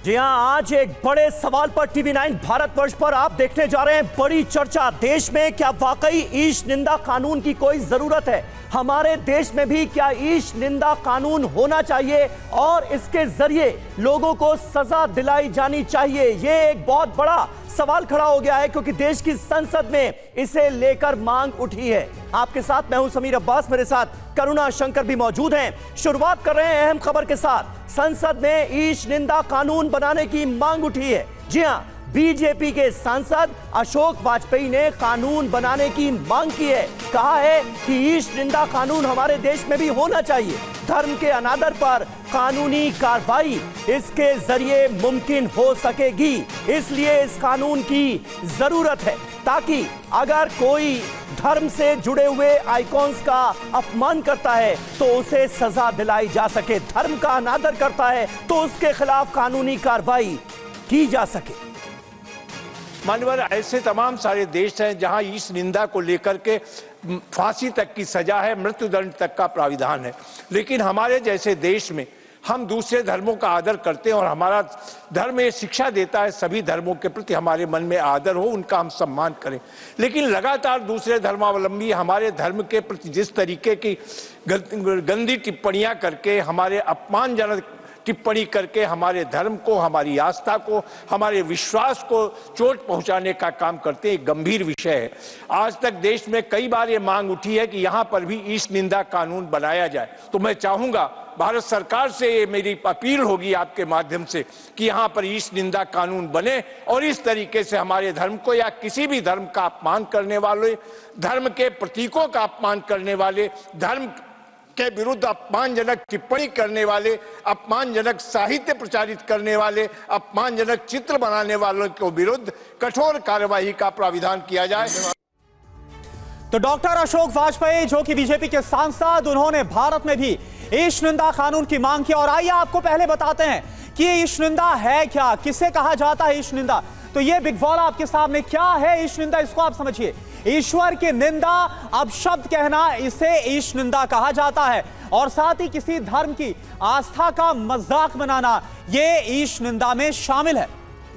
जी हां, आज एक बड़े सवाल पर टीवी9 भारतवर्ष पर आप देखने जा रहे हैं बड़ी चर्चा। देश में क्या वाकई ईश निंदा कानून की कोई जरूरत है? हमारे देश में भी क्या ईश निंदा कानून होना चाहिए और इसके जरिए लोगों को सजा दिलाई जानी चाहिए? ये एक बहुत बड़ा सवाल खड़ा हो गया है क्योंकि देश की संसद में इसे लेकर मांग उठी है। आपके साथ मैं हूं समीर अब्बास, मेरे साथ करुणा शंकर भी मौजूद हैं। शुरुआत कर रहे हैं अहम खबर के साथ। संसद में ईश निंदा कानून बनाने की मांग उठी है। जी हां, बीजेपी के सांसद अशोक वाजपेयी ने कानून बनाने की मांग की है। कहा है कि ईश निंदा कानून हमारे देश में भी होना चाहिए। धर्म के अनादर पर कानूनी कार्रवाई इसके जरिए मुमकिन हो सकेगी, इसलिए इस कानून की जरूरत है ताकि अगर कोई धर्म से जुड़े हुए आइकॉन्स का अपमान करता है तो उसे सजा दिलाई जा सके, धर्म का अनादर करता है तो उसके खिलाफ कानूनी कार्रवाई की जा सके। मानवर ऐसे तमाम सारे देश हैं जहां इस निंदा को लेकर के फांसी तक की सजा है, मृत्युदंड तक का प्राविधान है। लेकिन हमारे जैसे देश में हम दूसरे धर्मों का आदर करते हैं और हमारा धर्म ये शिक्षा देता है सभी धर्मों के प्रति हमारे मन में आदर हो, उनका हम सम्मान करें। लेकिन लगातार दूसरे धर्मावलंबी हमारे धर्म के प्रति जिस तरीके की गंदी टिप्पणियां करके, हमारे अपमानजनक टिप्पणी करके हमारे धर्म को, हमारी आस्था को, हमारे विश्वास को चोट पहुंचाने का काम करते हैं, गंभीर विषय है। आज तक देश में कई बार ये मांग उठी है कि यहां पर भी ईश निंदा कानून बनाया जाए। तो मैं चाहूंगा भारत सरकार से ये मेरी अपील होगी आपके माध्यम से कि यहां पर ईश निंदा कानून बने और इस तरीके से हमारे धर्म को या किसी भी धर्म का अपमान करने वाले, धर्म के प्रतीकों का अपमान करने वाले, धर्म के विरुद्ध अपमानजनक टिप्पणी करने वाले, अपमानजनक साहित्य प्रचारित करने वाले, अपमानजनक चित्र बनाने वालों के विरुद्ध कठोर कार्यवाही का प्राविधान किया जाए। तो डॉक्टर अशोक वाजपेयी जो कि बीजेपी के सांसद, उन्होंने भारत में भी ईश निंदा कानून की मांग की। और आइए आपको पहले बताते हैं कि ईश निंदा है क्या, किसे कहा जाता है ईश निंदा। तो ये बिग वॉल आपके सामने, क्या है ईश निंदा, इसको आप समझिए। ईश्वर की निंदा, अपशब्द कहना, इसे ईश निंदा कहा जाता है। और साथ ही किसी धर्म की आस्था का मजाक बनाना, ये ईश निंदा में शामिल है।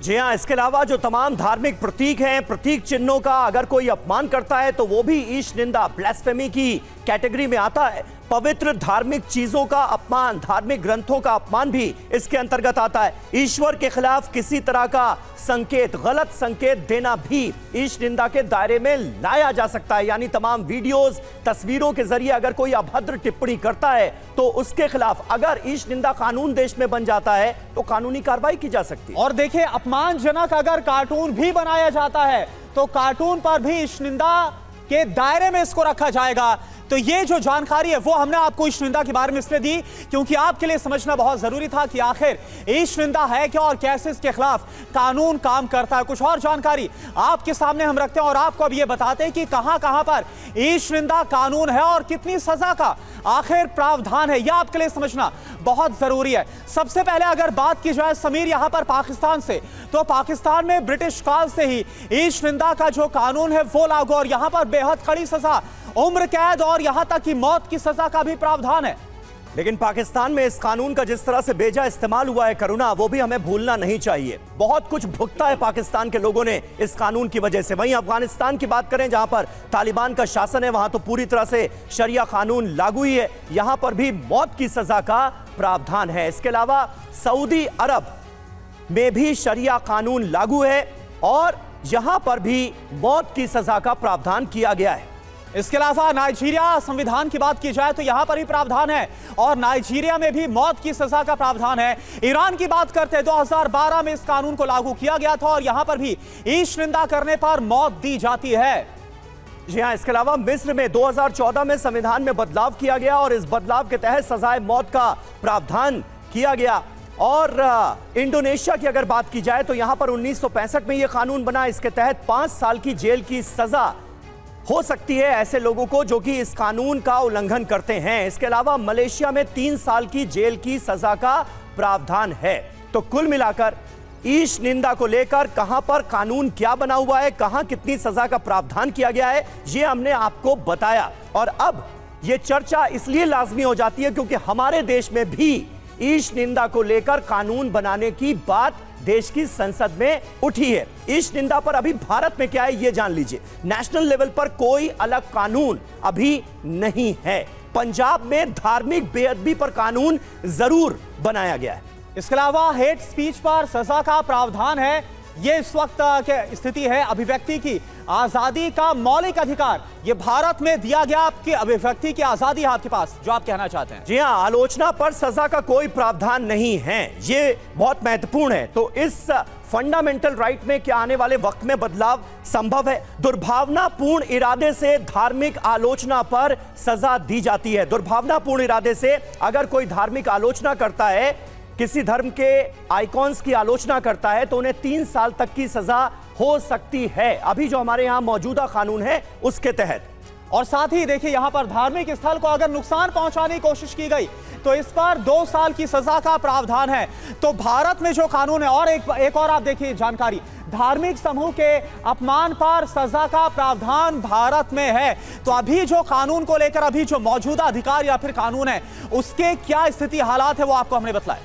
जी हां, इसके अलावा जो तमाम धार्मिक प्रतीक हैं, प्रतीक चिन्हों का अगर कोई अपमान करता है तो वो भी ईश निंदा, ब्लास्फेमी की कैटेगरी में आता है। पवित्र धार्मिक चीजों का अपमान, धार्मिक ग्रंथों का अपमान भी इसके अंतर्गत आता है। ईश्वर के खिलाफ किसी तरह का संकेत, गलत संकेत देना भी ईश निंदा के दायरे में लाया जा सकता है। यानी तमाम वीडियोस, तस्वीरों के जरिए अगर कोई अभद्र टिप्पणी करता है तो उसके खिलाफ अगर ईश निंदा कानून देश में बन जाता है तो कानूनी कार्रवाई की जा सकती है। और देखिए, अपमानजनक अगर कार्टून भी बनाया जाता है तो कार्टून पर भी ईश निंदा के दायरे में इसको रखा जाएगा। तो ये जो जानकारी है वो हमने आपको ईश निंदा के बारे में इसलिए दी क्योंकि आपके लिए समझना बहुत जरूरी था कि आखिर ईश निंदा है क्या और कैसे इसके खिलाफ कानून काम करता है। कुछ और जानकारी आपके सामने हम रखते हैं और आपको अब ये बताते हैं कि कहां कहां पर ईश निंदा कानून है और कितनी सजा का आखिर प्रावधान है, यह आपके लिए समझना बहुत जरूरी है। सबसे पहले अगर बात की जाए समीर यहां पर पाकिस्तान से, तो पाकिस्तान में ब्रिटिश काल से ही ईश निंदा का जो कानून है वो लागू, और यहां पर बेहद कड़ी सजा, उम्र कैद और यहां तक कि मौत की सजा का भी प्रावधान है। लेकिन पाकिस्तान में इस कानून का जिस तरह से बेजा इस्तेमाल हुआ है करुणा, वो भी हमें भूलना नहीं चाहिए। बहुत कुछ भुगता है पाकिस्तान के लोगों ने इस कानून की वजह से। वहीं अफगानिस्तान की बात करें जहां पर तालिबान का शासन है, वहां तो पूरी तरह से शरिया कानून लागू ही है, यहां पर भी मौत की सजा का प्रावधान है। इसके अलावा सऊदी अरब में भी शरिया कानून लागू है और यहां पर भी मौत की सजा का प्रावधान किया गया है। इसके अलावा नाइजीरिया संविधान की बात की जाए तो यहां पर ही प्रावधान है और नाइजीरिया में भी मौत की सजा का प्रावधान है। ईरान की बात करते हैं, 2012 में इस कानून को लागू किया गया था और यहां पर भी ईश निंदा करने पर मौत दी जाती है। जी हां, इसके अलावा मिस्र में 2014 में संविधान में बदलाव किया गया और इस बदलाव के तहत सजाए मौत का प्रावधान किया गया। और इंडोनेशिया की अगर बात की जाए तो यहां पर 1965 में यह कानून बना, इसके तहत 5 साल की जेल की सजा हो सकती है ऐसे लोगों को जो कि इस कानून का उल्लंघन करते हैं। इसके अलावा मलेशिया में 3 साल की जेल की सजा का प्रावधान है। तो कुल मिलाकर ईश निंदा को लेकर कहां पर कानून क्या बना हुआ है, कहां कितनी सजा का प्रावधान किया गया है, ये हमने आपको बताया। और अब यह चर्चा इसलिए लाजमी हो जाती है क्योंकि हमारे देश में भी ईश निंदा को लेकर कानून बनाने की बात देश की संसद में उठी है। ईश निंदा पर अभी भारत में क्या है ये जान लीजिए। नेशनल लेवल पर कोई अलग कानून अभी नहीं है। पंजाब में धार्मिक बेअदबी पर कानून जरूर बनाया गया है। इसके अलावा हेट स्पीच पर सजा का प्रावधान है। यह इस वक्त की स्थिति है। अभिव्यक्ति की आजादी का मौलिक अधिकार यह भारत में दिया गया। आपकी अभिव्यक्ति की आजादी है आपके पास, जो आप कहना चाहते हैं। जी हां, आलोचना पर सजा का कोई प्रावधान नहीं है। यह बहुत महत्वपूर्ण है। तो इस फंडामेंटल राइट में क्या आने वाले वक्त में बदलाव संभव है? दुर्भावनापूर्ण इरादे से धार्मिक आलोचना पर सजा दी जाती है। दुर्भावनापूर्ण इरादे से अगर कोई धार्मिक आलोचना करता है, किसी धर्म के आइकॉन्स की आलोचना करता है, तो उन्हें 3 साल तक की सजा हो सकती है, अभी जो हमारे यहां मौजूदा कानून है उसके तहत। और साथ ही देखिए, यहां पर धार्मिक स्थल को अगर नुकसान पहुंचाने की कोशिश की गई तो इस पर 2 साल की सजा का प्रावधान है। तो भारत में जो कानून है, और एक और आप देखिए जानकारी, धार्मिक समूह के अपमान पर सजा का प्रावधान भारत में है। तो अभी जो कानून को लेकर अभी जो मौजूदा अधिकार या फिर कानून है, उसके क्या स्थिति हालात है वो आपको हमने बताया।